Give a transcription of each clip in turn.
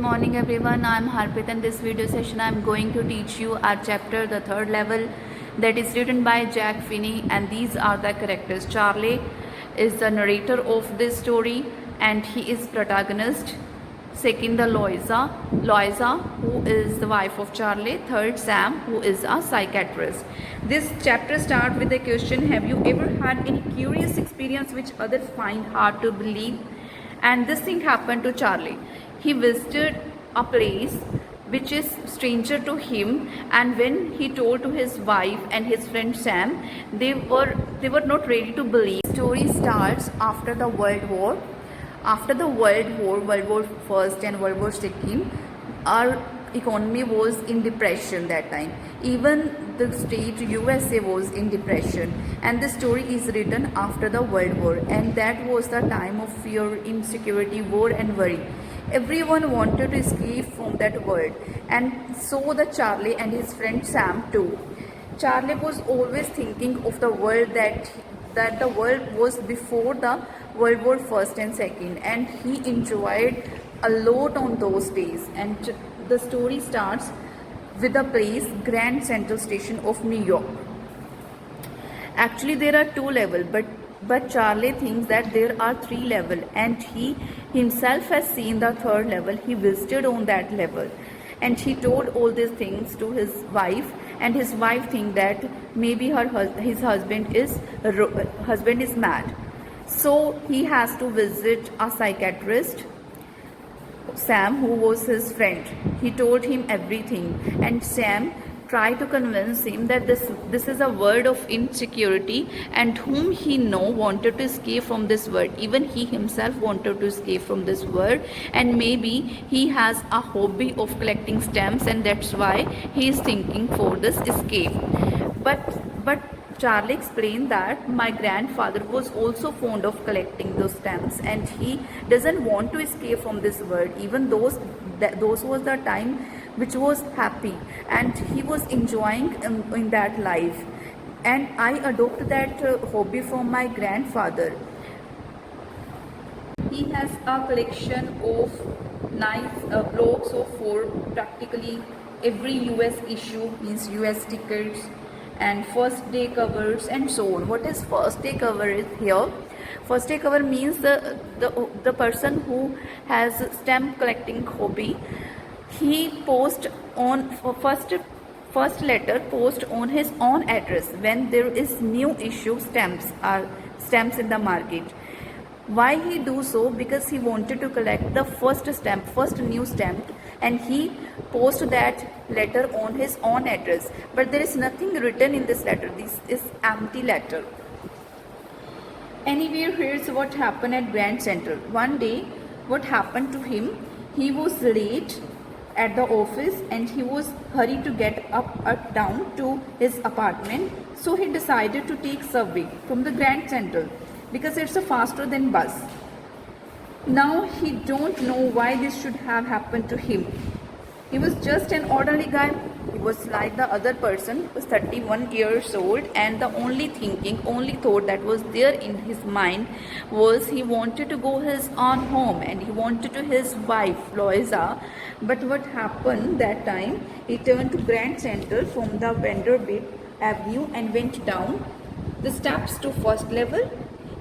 morning everyone, I am Harpreet. In this video session I am going to teach you our chapter, the third level, that is written by Jack Finney, and these are the characters. Charlie is the narrator of this story and he is protagonist. Second, the Loisa, who is the wife of Charlie. Third, Sam, who is a psychiatrist. This chapter starts with the question, have you ever had any curious experience which others find hard to believe? And this thing happened to Charlie. He visited a place which is stranger to him, and when he told to his wife and his friend Sam, they were not ready to believe. The story starts after the World War. After the World War First and World War Second, our economy was in depression that time. Even the state USA was in depression, and the story is written after the World War, and that was the time of fear, insecurity, war and worry. Everyone wanted to escape from that world, and so the Charlie and his friend Sam too. Charlie was always thinking of the world that the world was before the World War First and Second, and he enjoyed a lot on those days. And the story starts with the place Grand Central Station of New York. Actually, there are two levels, but Charlie thinks that there are three levels, and he himself has seen the third level. He visited on that level, and he told all these things to his wife, and his wife think that maybe his husband is mad. So he has to visit a psychiatrist, Sam, who was his friend. He told him everything, and Sam tried to convince him that this is a world of insecurity, and whom he wanted to escape from this world. Even he himself wanted to escape from this world, and maybe he has a hobby of collecting stamps, and that's why he is thinking for this escape. But Charlie explained that my grandfather was also fond of collecting those stamps, and he doesn't want to escape from this world. Even those was the time which was happy, and he was enjoying in that life. And I adopted that hobby from my grandfather. He has a collection of nice blocks for practically every US issue, means US tickets and first day covers and so on. What is first day cover is here? First day cover means the person who has stamp collecting hobby. He post on first letter post on his own address when there is new issue stamps in the market. Why he do so? Because he wanted to collect the first new stamp, and he post that letter on his own address. But there is nothing written in this letter. This is empty letter. Anyway, here's what happened at Grand Central. One day, what happened to him? He was late at the office, and he was hurried to get up down to his apartment. So he decided to take subway from the Grand Central, because it's faster than bus. Now he don't know why this should have happened to him. He was just an ordinary guy. He was like the other person. He was 31 years old, and the only thought that was there in his mind was he wanted to go his own home, and he wanted to his wife Loisa. But what happened that time? He turned to Grand Central from the Vanderbilt Avenue and went down the steps to first level,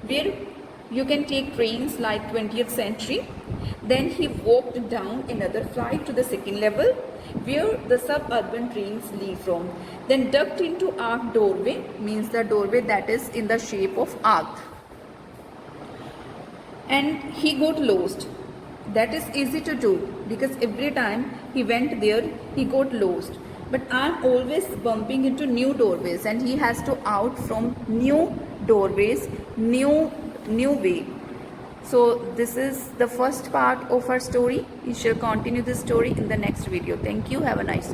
where you can take trains like 20th century. Then he walked down another flight to the second level, where the suburban trains leave from. Then ducked into arc doorway, means the doorway that is in the shape of arc. And he got lost. That is easy to do, because every time he went there, he got lost. But I'm always bumping into new doorways, and he has to out from new doorways, new way. So this is the first part of our story. We shall continue this story in the next video. Thank you. Have a nice day.